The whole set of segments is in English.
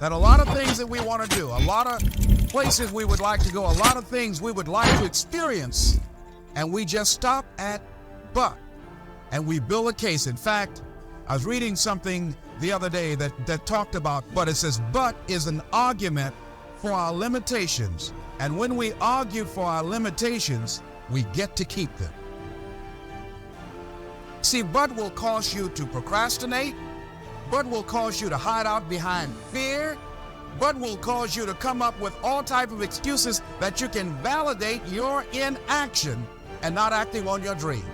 that a lot of things that we want to do, a lot of places we would like to go, a lot of things we would like to experience, and we just stop at but, and we build a case. In fact, I was reading something the other day that talked about but. It says but is an argument for our limitations, and when we argue for our limitations, we get to keep them. See, but will cause you to procrastinate, but will cause you to hide out behind fear, but will cause you to come up with all type of excuses that you can validate your inaction and not acting on your dream.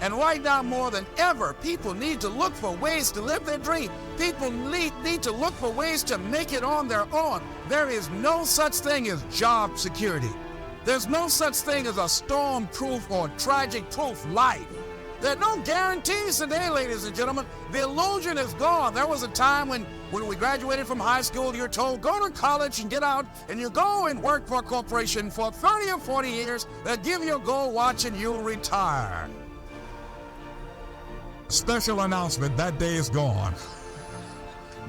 And right now, more than ever, people need to look for ways to live their dream. People need to look for ways to make it on their own. There is no such thing as job security. There's no such thing as a storm-proof or tragic-proof life. There are no guarantees today, ladies and gentlemen. The illusion is gone. There was a time when we graduated from high school, you're told, go to college and get out, and you go and work for a corporation for 30 or 40 years. They'll give you a gold watch and you'll retire. Special announcement, that day is gone.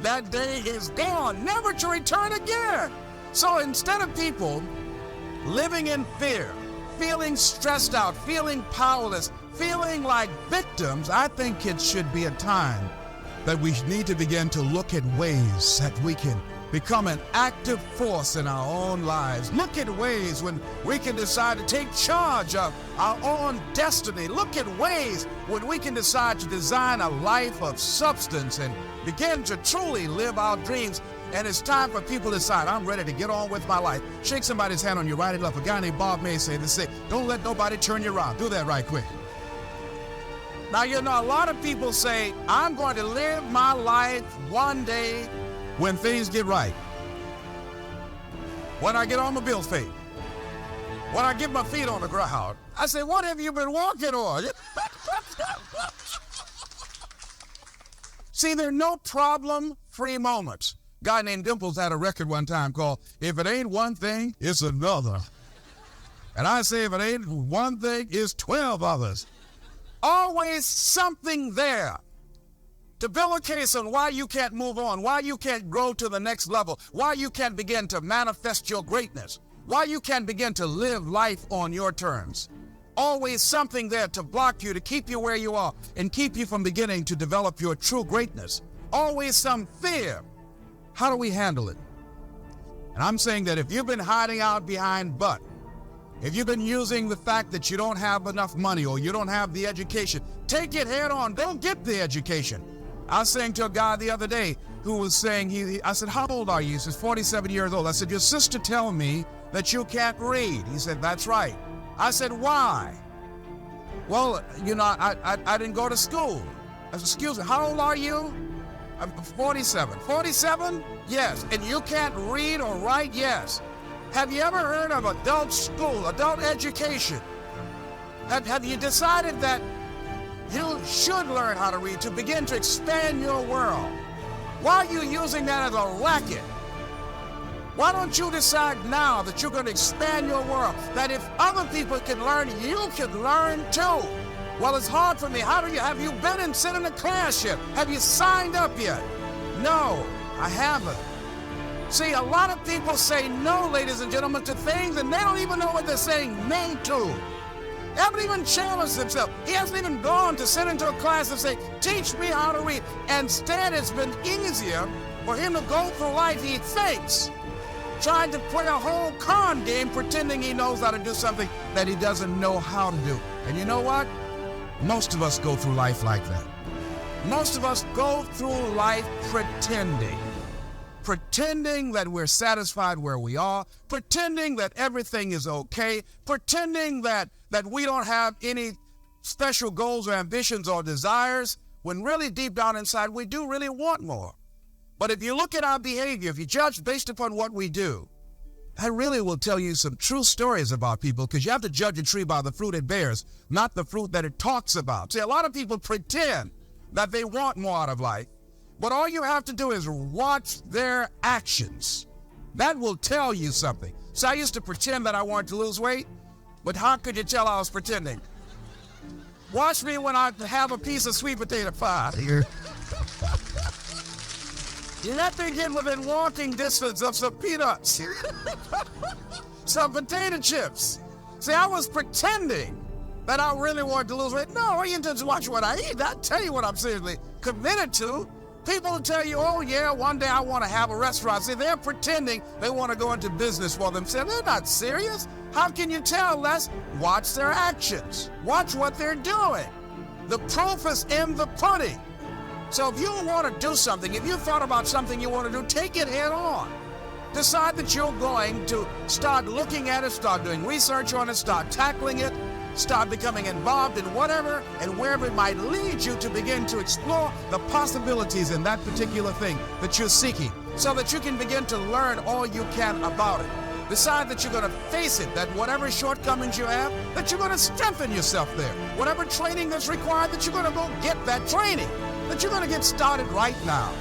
That day is gone, never to return again. So instead of people living in fear, feeling stressed out, feeling powerless, feeling like victims, I think it should be a time that we need to begin to look at ways that we can become an active force in our own lives. Look at ways when we can decide to take charge of our own destiny. Look at ways when we can decide to design a life of substance and begin to truly live our dreams. And it's time for people to decide, I'm ready to get on with my life. Shake somebody's hand on your right and left. A guy named Bob May say this, don't let nobody turn you around. Do that right quick. Now, you know, a lot of people say, I'm going to live my life one day when things get right. When I get on my bills paid. When I get my feet on the ground. I say, what have you been walking on? See, there are no problem-free moments. A guy named Dimples had a record one time called, If It Ain't One Thing, It's Another. And I say, if it ain't one thing, it's 12 others. Always something there to build a case on why you can't move on, why you can't grow to the next level, why you can't begin to manifest your greatness, why you can't begin to live life on your terms. Always something there to block you, to keep you where you are, and keep you from beginning to develop your true greatness. Always some fear. How do we handle it? And I'm saying that if you've been hiding out behind but, if you've been using the fact that you don't have enough money or you don't have the education, take it head on. Don't get the education. I was saying to a guy the other day who was saying, I said, how old are you? He says, 47 years old. I said, your sister told me that you can't read. He said, that's right. I said, why? Well, you know, I didn't go to school. I said, excuse me, how old are you? I'm 47. 47? Yes. And you can't read or write? Yes. Have you ever heard of adult school, adult education? Have you decided that you should learn how to read to begin to expand your world? Why are you using that as a racket? Why don't you decide now that you're going to expand your world? That if other people can learn, you can learn too. Well, it's hard for me. Have you been and sit in a class yet? Have you signed up yet? No, I haven't. See, a lot of people say no, ladies and gentlemen, to things, and they don't even know what they're saying no to. They haven't even challenged themselves. He hasn't even gone to sit into a class and say, teach me how to read. Instead, it's been easier for him to go through life, he thinks, trying to play a whole con game, pretending he knows how to do something that he doesn't know how to do. And you know what? Most of us go through life like that. Most of us go through life pretending that we're satisfied where we are, pretending that everything is okay, pretending that we don't have any special goals or ambitions or desires, when really deep down inside we do really want more. But if you look at our behavior, if you judge based upon what we do, that really will tell you some true stories about people, because you have to judge a tree by the fruit it bears, not the fruit that it talks about. See, a lot of people pretend that they want more out of life, but all you have to do is watch their actions. That will tell you something. So I used to pretend that I wanted to lose weight, but how could you tell I was pretending? Watch me when I have a piece of sweet potato pie. Nothing get within walking distance of some peanuts, some potato chips. See, I was pretending that I really wanted to lose weight. No, you just watch what I eat. I'll tell you what I'm seriously committed to. People will tell you, oh yeah, one day I want to have a restaurant. See, they're pretending they want to go into business for themselves. They're not serious. How can you tell? Let's watch their actions. Watch what they're doing. The proof is in the pudding. So if you want to do something, if you thought about something you want to do, take it head on. Decide that you're going to start looking at it, start doing research on it, start tackling it, start becoming involved in whatever and wherever it might lead you to begin to explore the possibilities in that particular thing that you're seeking so that you can begin to learn all you can about it. Decide that you're going to face it, that whatever shortcomings you have, that you're going to strengthen yourself there. Whatever training that's required, that you're going to go get that training, that you're going to get started right now.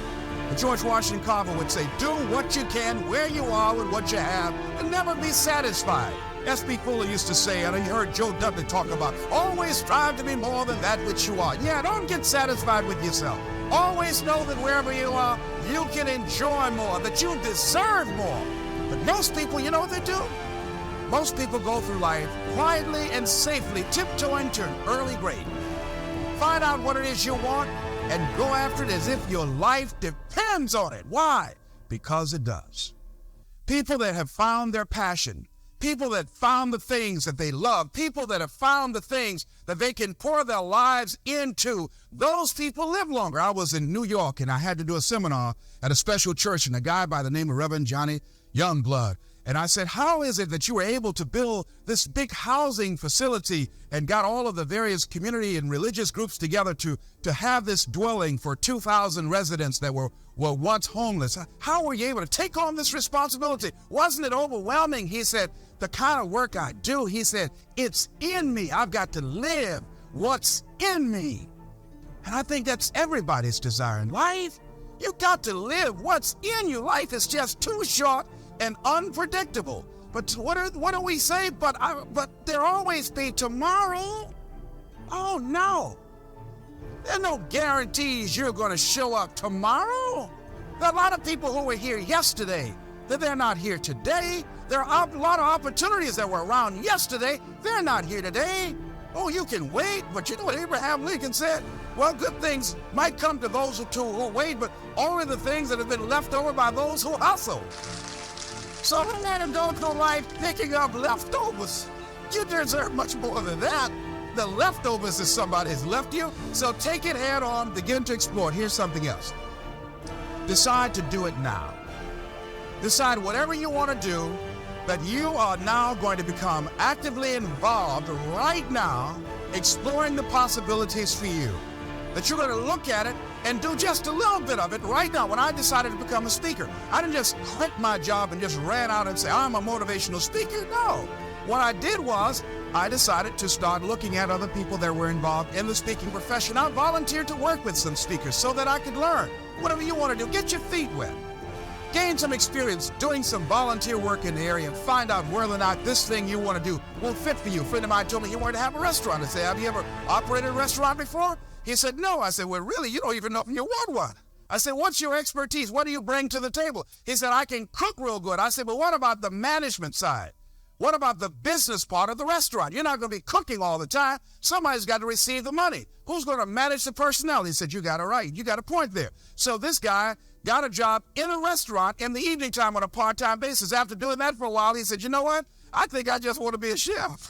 And George Washington Carver would say, do what you can, where you are, with what you have, and never be satisfied. S.B. Fuller used to say, and you heard Joe Dudley talk about, always strive to be more than that which you are. Yeah, don't get satisfied with yourself. Always know that wherever you are, you can enjoy more, that you deserve more. But most people, you know what they do? Most people go through life quietly and safely, tiptoeing to an early grave. Find out what it is you want and go after it as if your life depends on it. Why? Because it does. People that have found their passion, people that found the things that they love, people that have found the things that they can pour their lives into, those people live longer. I was in New York and I had to do a seminar at a special church, and a guy by the name of Reverend Johnny Youngblood. And I said, how is it that you were able to build this big housing facility and got all of the various community and religious groups together to have this dwelling for 2,000 residents that were once homeless? How were you able to take on this responsibility? Wasn't it overwhelming? He said, the kind of work I do, he said, it's in me. I've got to live what's in me. And I think that's everybody's desire in life. You got to live what's in you. Life is just too short and unpredictable. But what do we say? But there always be tomorrow. Oh no. There are no guarantees you're going to show up tomorrow. There are a lot of people who were here yesterday that they're not here today. There are a lot of opportunities that were around yesterday. They're not here today. Oh, you can wait, but you know what Abraham Lincoln said? Well, good things might come to those who wait, but only the things that have been left over by those who hustle. So don't let him go through life picking up leftovers. You deserve much more than that. The leftovers is somebody has left you, so take it head on, begin to explore. Here's something else. Decide to do it now. Decide whatever you want to do, that you are now going to become actively involved right now, exploring the possibilities for you. That you're going to look at it and do just a little bit of it right now. When I decided to become a speaker, I didn't just quit my job and just ran out and say, I'm a motivational speaker. No. What I did was I decided to start looking at other people that were involved in the speaking profession. I volunteered to work with some speakers so that I could learn. Whatever you want to do, get your feet wet. Gain some experience doing some volunteer work in the area and find out whether or not this thing you want to do will fit for you. A friend of mine told me he wanted to have a restaurant. I said, have you ever operated a restaurant before? He said, no. I said, well, really, you don't even know if you want one. I said, what's your expertise? What do you bring to the table? He said, I can cook real good. I said, but what about the management side? What about the business part of the restaurant? You're not going to be cooking all the time. Somebody's got to receive the money. Who's going to manage the personnel? He said, you got it right. You got a point there. So this guy got a job in a restaurant in the evening time on a part-time basis. After doing that for a while, he said, you know what? I think I just want to be a chef.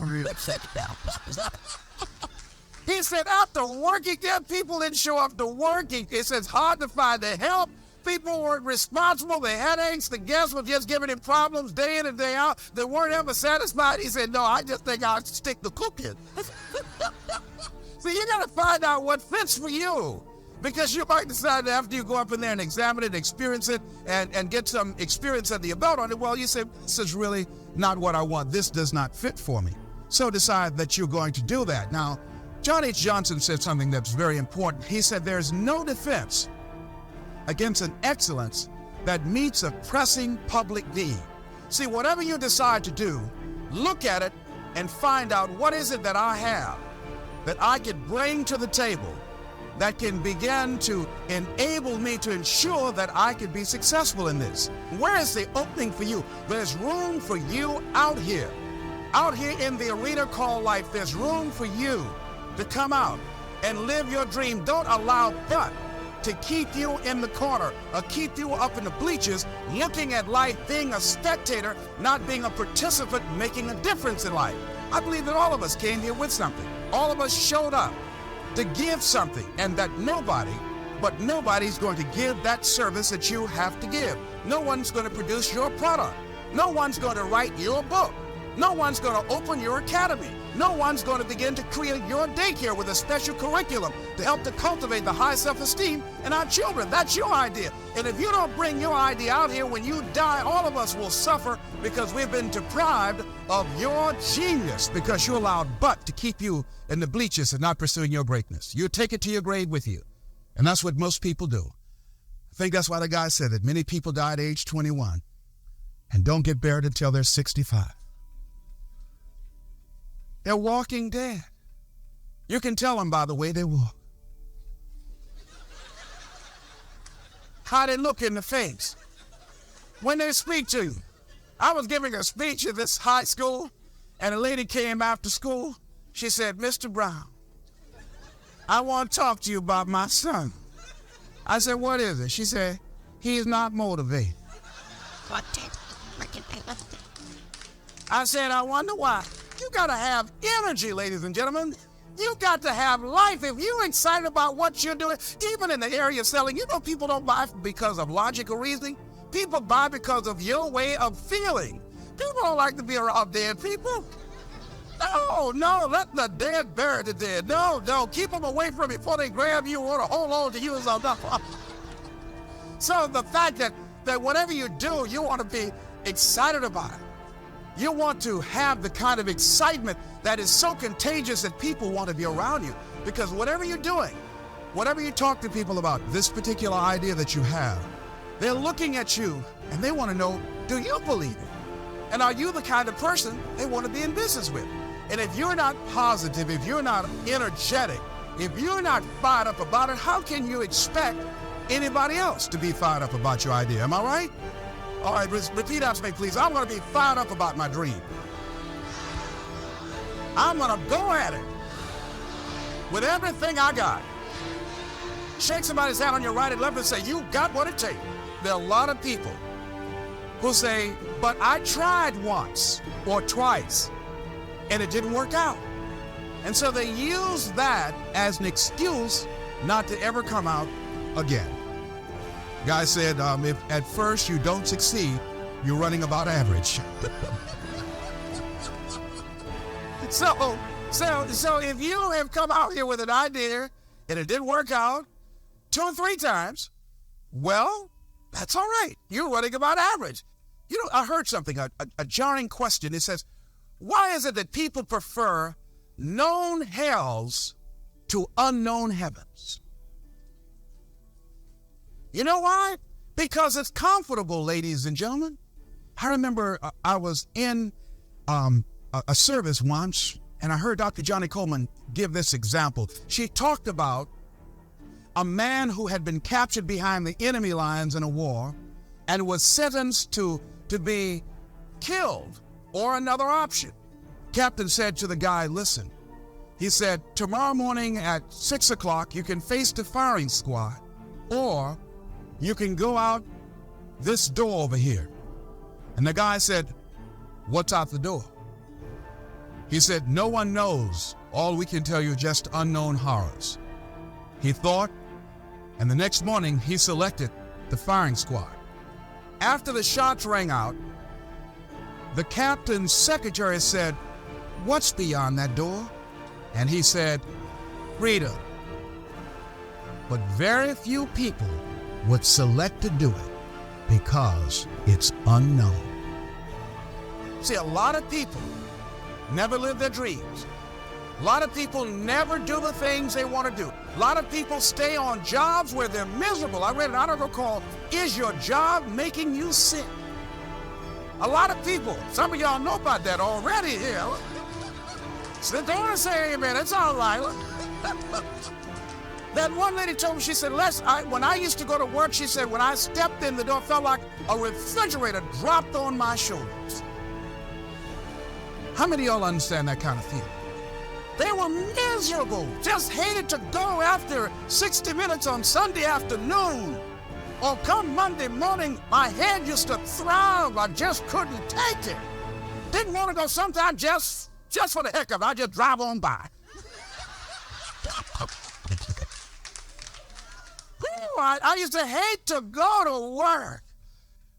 He said, after working there, people didn't show up to work. He said, it's hard to find the help. People weren't responsible. The headaches, the guests were just giving him problems day in and day out. They weren't ever satisfied. He said, no, I just think I'll stick to cooking. So you got to find out what fits for you. Because you might decide that after you go up in there and examine it, experience it, and get some experience under your belt on it, well, you say, this is really not what I want. This does not fit for me. So decide that you're going to do that. Now, John H. Johnson said something that's very important. He said, there's no defense against an excellence that meets a pressing public need. See, whatever you decide to do, look at it and find out what is it that I have that I could bring to the table that can begin to enable me to ensure that I can be successful in this. Where is the opening for you? There's room for you out here. Out here in the arena called life, there's room for you to come out and live your dream. Don't allow but to keep you in the corner or keep you up in the bleachers looking at life, being a spectator, not being a participant, making a difference in life. I believe that all of us came here with something. All of us showed up to give something, and that nobody's going to give that service that you have to give. No one's going to produce your product. No one's going to write your book. No one's going to open your academy. No one's going to begin to create your daycare with a special curriculum to help to cultivate the high self-esteem in our children. That's your idea. And if you don't bring your idea out here, when you die, all of us will suffer because we've been deprived of your genius because you allowed but to keep you in the bleachers and not pursuing your greatness. You take it to your grave with you. And that's what most people do. I think that's why the guy said that many people die at age 21 and don't get buried until they're 65. They're walking dead. You can tell them by the way they walk. How they look in the face. When they speak to you. I was giving a speech at this high school, and a lady came after school. She said, "Mr. Brown, I want to talk to you about my son." I said, "What is it?" She said, "He's not motivated." I said, "I wonder why." You got to have energy, ladies and gentlemen. You got to have life. If you're excited about what you're doing, even in the area of selling, you know people don't buy because of logical reasoning. People buy because of your way of feeling. People don't like to be around dead people. No, let the dead bury the dead. No, keep them away from you before they grab you or hold on to you as a duck. So the fact that whatever you do, you want to be excited about it. You want to have the kind of excitement that is so contagious that people want to be around you. Because whatever you're doing, whatever you talk to people about, this particular idea that you have, they're looking at you and they want to know, do you believe it? And are you the kind of person they want to be in business with? And if you're not positive, if you're not energetic, if you're not fired up about it, how can you expect anybody else to be fired up about your idea? Am I right? All right, repeat after me, please. I'm going to be fired up about my dream. I'm going to go at it with everything I got. Shake somebody's hand on your right and left and say, "You got what it takes." There are a lot of people who say, "But I tried once or twice and it didn't work out." And so they use that as an excuse not to ever come out again. Guy said, if at first you don't succeed, you're running about average. So if you have come out here with an idea and it didn't work out 2 or 3 times, well, that's all right. You're running about average. You know, I heard something, a jarring question. It says, why is it that people prefer known hells to unknown heavens? You know why? Because it's comfortable, ladies and gentlemen. I remember I was in a service once, and I heard Dr. Johnny Coleman give this example. She talked about a man who had been captured behind the enemy lines in a war and was sentenced to be killed or another option. Captain said to the guy, "Listen," he said, "tomorrow morning at 6 o'clock, you can face the firing squad, or you can go out this door over here." And the guy said, "What's out the door?" He said, "No one knows. All we can tell you is just unknown horrors." He thought, and the next morning he selected the firing squad. After the shots rang out, the captain's secretary said, "What's beyond that door?" And he said, "Freedom." But very few people would select to do it because it's unknown. See, a lot of people never live their dreams. A lot of people never do the things they want to do. A lot of people stay on jobs where they're miserable. I read an article called, "Is Your Job Making You Sick?" A lot of people, some of y'all know about that already here. So don't want to say amen, it's all right. That one lady told me, she said, Les, when I used to go to work, she said, when I stepped in the door, it felt like a refrigerator dropped on my shoulders. How many of y'all understand that kind of feeling? They were miserable, just hated to go after 60 minutes on Sunday afternoon. Or come Monday morning, my head used to throb. I just couldn't take it. Didn't want to go sometimes just for the heck of it. I just drive on by. I used to hate to go to work.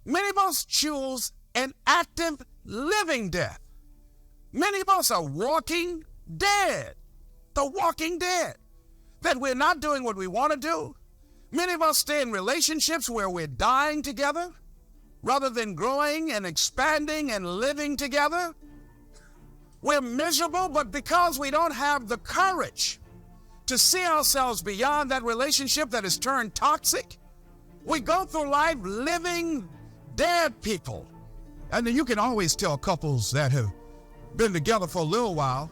Many of us choose an active living death. Many of us are walking dead. The walking dead. That we're not doing what we want to do. Many of us stay in relationships where we're dying together rather than growing and expanding and living together. We're miserable, but because we don't have the courage to see ourselves beyond that relationship that has turned toxic, we go through life living dead people. And then you can always tell couples that have been together for a little while.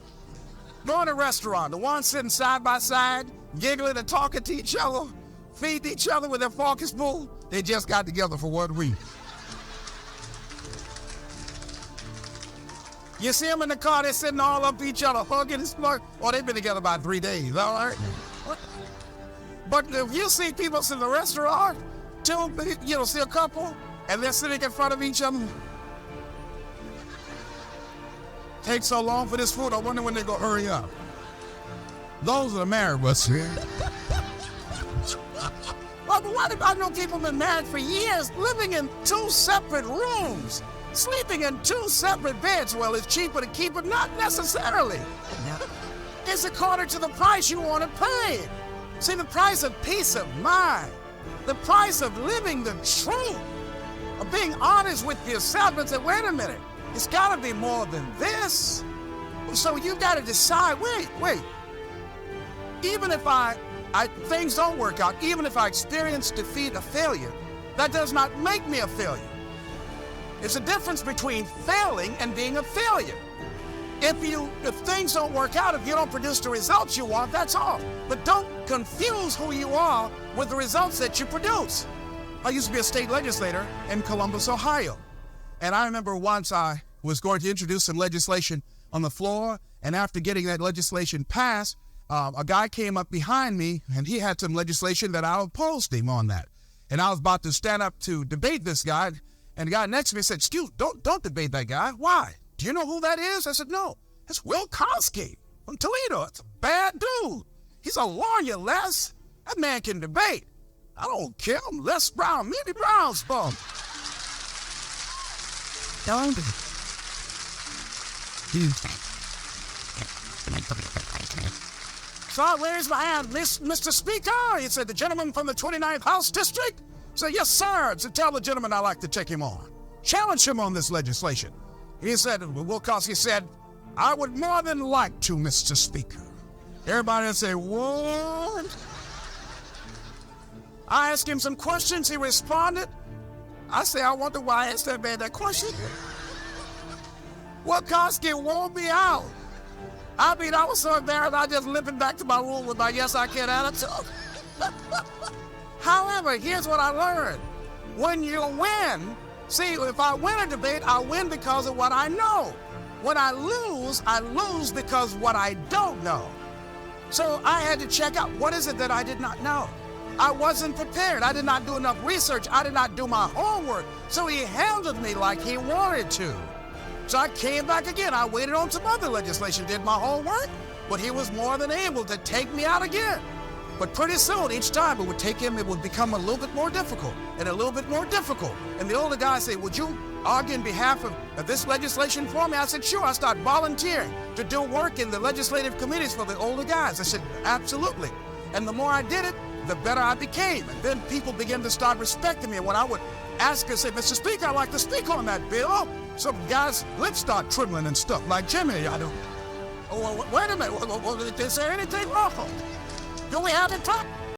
Go in a restaurant, the ones sitting side by side, giggling and talking to each other, feeding each other with their fork and spoon, they just got together for 1 week. You see them in the car, they're sitting all up each other, hugging and smirking. Oh, they've been together about 3 days, all right? But if you see people in the restaurant, see a couple, and they're sitting in front of each other. Takes so long for this food, I wonder when they're gonna hurry up. Those are the married ones. Well, but what if I know people have been married for years, living in 2 separate rooms, sleeping in 2 separate beds? Well, it's cheaper to keep it, not necessarily. It's according to the price you want to pay. See, the price of peace of mind, the price of living the truth, of being honest with yourself and say, wait a minute, it's got to be more than this. So you got to decide, wait, even if things don't work out, even if I experience defeat or failure, that does not make me a failure. It's a difference between failing and being a failure. If things don't work out, if you don't produce the results you want, that's all. But don't confuse who you are with the results that you produce. I used to be a state legislator in Columbus, Ohio. And I remember once I was going to introduce some legislation on the floor, and after getting that legislation passed, a guy came up behind me, and he had some legislation that I opposed him on that. And I was about to stand up to debate this guy, and the guy next to me said, "Excuse, don't debate that guy. Why? Do you know who that is?" I said, "No, it's Will Koski from Toledo. It's a bad dude. He's a lawyer, Les. That man can debate. I don't care. I'm Les Brown, Minnie Brown's bum." Don't. So I raised my hand, "Mr. Speaker," he said, "the gentleman from the 29th House District?" I said, "Yes, sir." So tell the gentleman I'd like to take him on. Challenge him on this legislation. He said, Will Koski said, "I would more than like to, Mr. Speaker." Everybody would say, "What?" I asked him some questions. He responded. I said, "I wonder why I asked that man that question." Will Koski wore me out. I mean, I was so embarrassed, I just limping back to my room with my yes, I can attitude. However, here's what I learned. When you win, see, if I win a debate, I win because of what I know. When I lose because of what I don't know. So I had to check out, what is it that I did not know? I wasn't prepared. I did not do enough research. I did not do my homework. So he handled me like he wanted to. So I came back again. I waited on some other legislation, did my homework, but he was more than able to take me out again. But pretty soon, each time it would take him, it would become a little bit more difficult and a little bit more difficult. And the older guy said, "Would you argue in behalf of this legislation for me?" I said, "Sure." I started volunteering to do work in the legislative committees for the older guys. I said, "Absolutely." And the more I did it, the better I became. And then people began to start respecting me. And when I would ask and say, "Mr. Speaker, I'd like to speak on that bill," some guys' lips start trembling and stuff. Like, "Jimmy, I don't." "Oh, wait a minute. Is there anything wrong? Do we have to talk?"